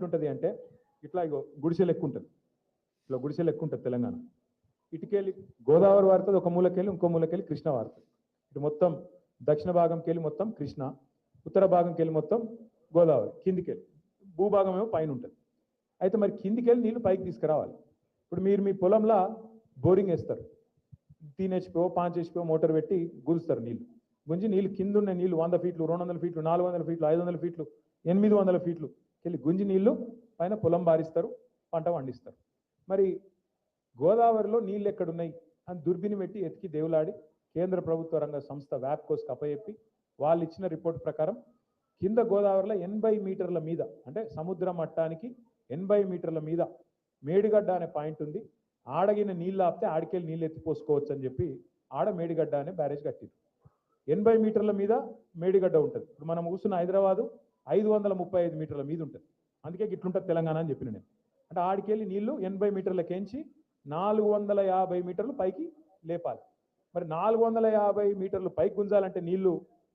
ఎట్లుంటుంది అంటే ఇట్లా ఇగో గుడిసె లెక్క ఉంటుంది, ఇట్లా గుడిసె లెక్క ఉంటుంది తెలంగాణ. ఇటుకెళ్ళి గోదావరి వారుతుంది, ఒక మూలకెళ్ళి ఇంకో మూలకెళ్ళి కృష్ణ వారుతుంది. ఇటు మొత్తం దక్షిణ భాగంకి వెళ్ళి మొత్తం కృష్ణ, ఉత్తర భాగంకి వెళ్ళి మొత్తం గోదావరి, కిందికెళ్ళి భూభాగం ఏమో పైన ఉంటుంది. అయితే మరి కిందికెళ్ళి నీళ్లు పైకి తీసుకురావాలి. ఇప్పుడు మీరు మీ పొలంలో బోరింగ్ వేస్తారు, 3 HP 5 HP మోటార్ పెట్టి గుంజుస్తారు, నీళ్లు గుంజి నీళ్ళు కింద ఉన్న నీళ్లు 100 ఫీట్లు 200 ఫీట్లు 400 ఫీట్లు 500 ఫీట్లు 800 ఫీట్లు వెళ్ళి గుంజి నీళ్లు పైన పొలం బారిస్తారు, పంట పండిస్తారు. మరి గోదావరిలో నీళ్ళు ఎక్కడున్నాయి అని దుర్బిని పెట్టి ఎతికి దేవులాడి కేంద్ర ప్రభుత్వ రంగ సంస్థ వ్యాప్కోస్కి అప్పచెప్పి వాళ్ళు ఇచ్చిన రిపోర్ట్ ప్రకారం కింద గోదావరిలో 80 మీటర్ల మీద, అంటే సముద్ర మట్టానికి 80 మీటర్ల మీద మేడిగడ్డ అనే పాయింట్ ఉంది. ఆడగిన నీళ్ళు ఆపితే ఆడికెళ్ళి నీళ్ళు ఎత్తిపోసుకోవచ్చు అని చెప్పి ఆడ మేడిగడ్డ అనే బ్యారేజ్ కట్టింది. 80 మీటర్ల మీద మేడిగడ్డ ఉంటుంది. ఇప్పుడు మనం కూర్చున్న హైదరాబాదు 535 మీటర్ల మీద ఉంటుంది. అందుకే ఇట్లుంటుంది తెలంగాణ అని చెప్పిన నేను. అంటే ఆడికెళ్ళి నీళ్లు 80 మీటర్లకేంచి 450 మీటర్లు పైకి లేపాలి. మరి 450 మీటర్లు పైకి గుంజాలంటే నీళ్లు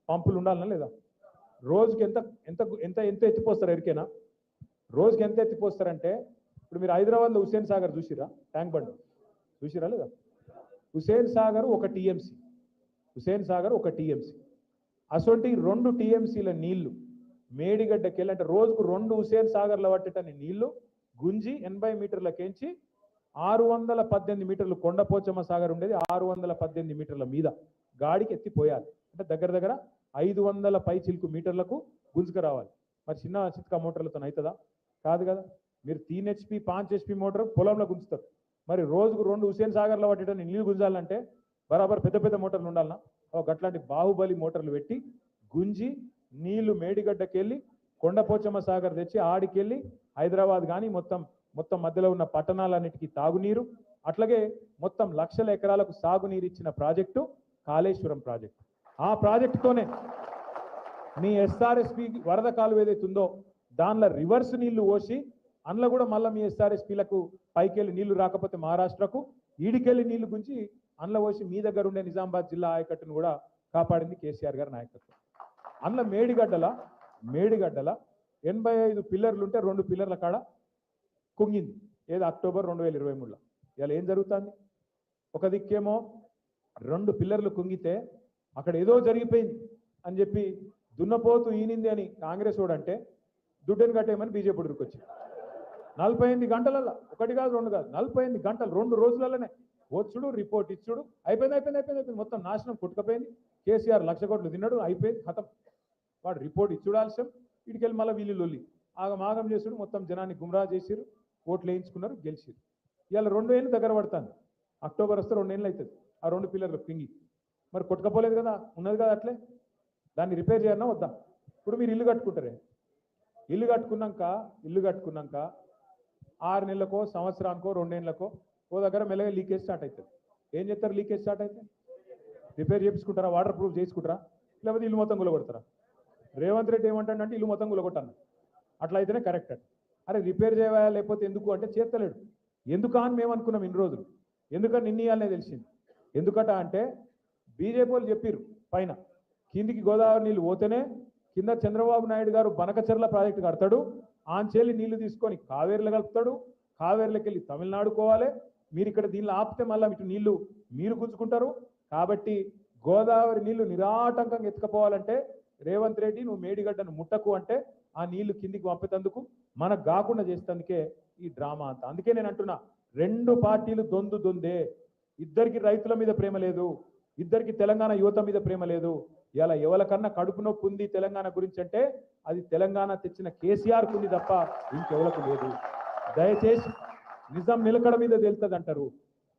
పంపులు ఉండాలనా లేదా? రోజుకి ఎంత ఎంత ఎంత ఎంత ఎత్తిపోస్తారు ఎరికేనా? రోజుకి ఎంత ఎత్తిపోస్తారంటే ఇప్పుడు మీరు హైదరాబాద్లో హుస్సేన్ సాగర్ చూసిరా, ట్యాంక్ బండ్ చూసిరా లేదా? హుస్సేన్ సాగర్ ఒక టీఎంసీ, హుస్సేన్ సాగర్ ఒక టీఎంసీ. అసొంటి 2 టీఎంసీల నీళ్లు మేడిగడ్డకెళ్ళి, అంటే రోజుకు 2 హుస్సేన్ సాగర్లో పట్టేటని నీళ్లు గుంజి 80 మీటర్లకేంచి 618 మీటర్లు కొండపోచమ్మ సాగర్ ఉండేది 618 మీటర్ల మీద గాడికి ఎత్తిపోయాలి. అంటే దగ్గర దగ్గర 500 పై చిలుకు మీటర్లకు గుంజుకు రావాలి. మరి చిన్న చిత్కా మోటార్లతో అవుతుందా? కాదు కదా. మీరు 3 HP 5 HP మోటార్ పొలంలో గుంజుతారు. మరి రోజుకు 2 హుస్సేన్ సాగర్లో పట్టేటని నీళ్లు గుంజాలంటే బరాబర్ పెద్ద పెద్ద మోటార్లు ఉండాలన్నా? గట్లాంటి బాహుబలి మోటార్లు పెట్టి గుంజి నీళ్లు మేడిగడ్డకెళ్ళి కొండపోచమ్మ సాగర్ తెచ్చి ఆడికెళ్ళి హైదరాబాద్ కానీ మొత్తం మధ్యలో ఉన్న పట్టణాలన్నిటికీ తాగునీరు, అట్లాగే మొత్తం లక్షల ఎకరాలకు సాగునీరు ఇచ్చిన ప్రాజెక్టు కాళేశ్వరం ప్రాజెక్టు. ఆ ప్రాజెక్టుతోనే మీ ఎస్ఆర్ఎస్పి వరద కాలువ ఏదైతుందో దానిలో రివర్స్ నీళ్లు పోసి అందులో కూడా మళ్ళీ మీ ఎస్ఆర్ఎస్పీలకు పైకెళ్ళి నీళ్లు రాకపోతే మహారాష్ట్రకు ఈడికెళ్ళి నీళ్లు గుంచి అందులో పోసి మీ దగ్గర ఉండే నిజామాబాద్ జిల్లా ఆయకట్టును కూడా కాపాడింది కేసీఆర్ గారి నాయకత్వం. అందులో మేడిగడ్డల 85 పిల్లర్లు ఉంటే 2 పిల్లర్ల కాడ కుంగింది. ఏదో అక్టోబర్ 2023లో. ఇలా ఏం జరుగుతుంది? ఒక దిక్కేమో 2 పిల్లర్లు కుంగితే అక్కడ ఏదో జరిగిపోయింది అని చెప్పి దున్నపోతూ ఈనింది అని కాంగ్రెస్ వాడంటే దుడ్డని కట్టేయమని బీజేపీ ఉరికొచ్చింది. 48 గంటలలో, 1 కాదు 2 కాదు, 48 గంటలు 2 రోజులలోనే వచ్చుడు రిపోర్ట్ ఇచ్చుడు అయిపోయింది. మొత్తం నాశనం కొట్టుకపోయింది. కేసీఆర్ 1,00,000 కోట్లు తిన్నాడు, అయిపోయింది, ఖతం. వాడు రిపోర్ట్ ఇచ్చుడు ఆలస్యం, ఇటుకెళ్ళి మళ్ళీ వీళ్ళు లొల్లి ఆగం చేసుడు, మొత్తం జనాన్ని గుమ్రా చేసిరు, ఓట్లు వేయించుకున్నారు, గెలిచిరు. ఇవాళ 2 ఏళ్ళు దగ్గర పడతాను. అక్టోబర్ వస్తే 2 ఏళ్ళు అవుతుంది. ఆ 2 పిల్లర్లు పింగి మరి కొట్టుకపోలేదు కదా, ఉన్నది కదా అట్లే. దాన్ని రిపేర్ చేయాలన్నా వద్దా? ఇప్పుడు మీరు ఇల్లు కట్టుకుంటారే, ఇల్లు కట్టుకున్నాక 6 నెలలకో సంవత్సరానికో 2 ఏళ్ళకో ఓ దగ్గర మెల్లగా లీకేజ్ స్టార్ట్ అవుతుంది. ఏం చేస్తారు? లీకేజ్ స్టార్ట్ అయితే రిపేర్ చేయించుకుంటారా, వాటర్ ప్రూఫ్ చేసుకుంటారా, లేకపోతే ఇల్లు మొత్తం గులగొడతారా? రేవంత్ రెడ్డి ఏమంటాడంటే ఇల్లు మొత్తం గులగొట్టాను, అట్లా అయితేనే కరెక్ట్ అండి. అరే రిపేర్ చేయాలా లేకపోతే ఎందుకు అంటే చేస్తలేడు. ఎందుకా అని మేము అనుకున్నాం ఇన్ని రోజులు. ఎందుకని నిన్నయాలనే తెలిసింది. ఎందుకట అంటే బీజేపీ వాళ్ళు చెప్పిర్రు పైన కిందికి గోదావరి నీళ్లు పోతేనే కింద చంద్రబాబు నాయుడు గారు బనకచెర్ల ప్రాజెక్టు కడతాడు, ఆంచేలి నీళ్లు తీసుకొని కావేరులో కలుపుతాడు, కావేరులోకి వెళ్ళి తమిళనాడుకోవాలి, మీరు ఇక్కడ దీనిలో ఆపితే మళ్ళీ ఇటు నీళ్లు మీరు గుంజుకుంటారు. కాబట్టి గోదావరి నీళ్లు నిరాటంకంగా ఎత్తుకపోవాలంటే రేవంత్ రెడ్డి నువ్వు మేడిగడ్డను ముట్టకు అంటే ఆ నీళ్లు కిందికి పంపేందుకు మనకు కాకుండా చేసేందుకే ఈ డ్రామా అంతా. అందుకే నేను అంటున్నా 2 పార్టీలు దొందే. ఇద్దరికి రైతుల మీద ప్రేమ లేదు, ఇద్దరికి తెలంగాణ యువత మీద ప్రేమ లేదు. ఇలా ఎవరికన్నా కడుపు నొప్పి ఉంది తెలంగాణ గురించి అంటే అది తెలంగాణ తెచ్చిన కేసీఆర్కు ఉంది తప్ప ఇంకెవరికి లేదు. దయచేసి నిజం నిలకడ మీద తెలుస్తుంది అంటారు,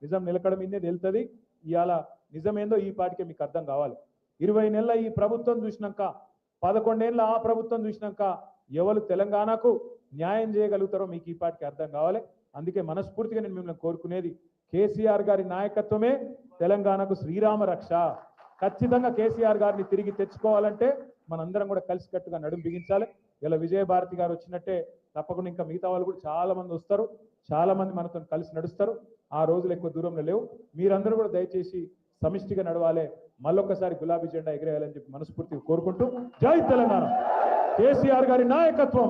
నిజం నిలకడ మీదే తెలుస్తుంది. ఇవాళ నిజమేందో ఈ పాటికే మీకు అర్థం కావాలి. 20 నెలల ఈ ప్రభుత్వం చూసినాక 11 ఏళ్ళ ఆ ప్రభుత్వం చూసినాక ఎవరు తెలంగాణకు న్యాయం చేయగలుగుతారో మీకు ఈ పాటికి అర్థం కావాలి. అందుకే మనస్ఫూర్తిగా నేను మిమ్మల్ని కోరుకునేది కేసీఆర్ గారి నాయకత్వమే తెలంగాణకు శ్రీరామ రక్ష. ఖచ్చితంగా కేసీఆర్ గారిని తిరిగి తెచ్చుకోవాలంటే మనందరం కూడా కలిసికట్టుగా నడుం బిగించాలి. ఇలా విజయభారతి గారు వచ్చినట్టే తప్పకుండా ఇంకా మిగతా వాళ్ళు కూడా చాలా మంది వస్తారు, చాలా మంది మనతో కలిసి నడుస్తారు. ఆ రోజులు ఎక్కువ దూరంలో లేవు. మీరందరూ కూడా దయచేసి సమిష్టిగా నడవాలి, మళ్ళొక్కసారి గులాబీ జెండా ఎగిరేయాలని చెప్పి మనస్ఫూర్తిగా కోరుకుంటూ జై తెలంగాణ, కేసీఆర్ గారి నాయకత్వం.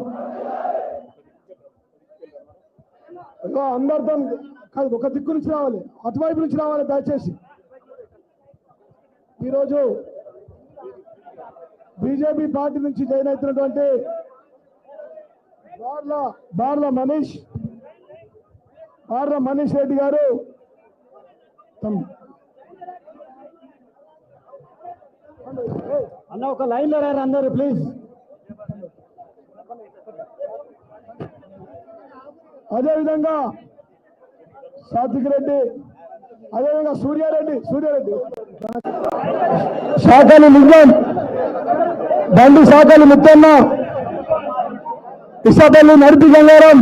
అందరితో కాదు, ఒక దిక్కు నుంచి రావాలి, అటువైపు నుంచి రావాలి దయచేసి. ఈరోజు బీజేపీ పార్టీ నుంచి జాయిన్ అవుతున్నటువంటి బార్ల మనీష్ రెడ్డి గారు అన్న ఒక లైన్ లో రారు అందరూ ప్లీజ్. అదేవిధంగా సాత్విక్ రెడ్డి, అదేవిధంగా సూర్యారెడ్డి శాఖలు లింగం, బండి శాఖలు ముత్తన్న, ఇసాపల్లి నడిపి గంగారం,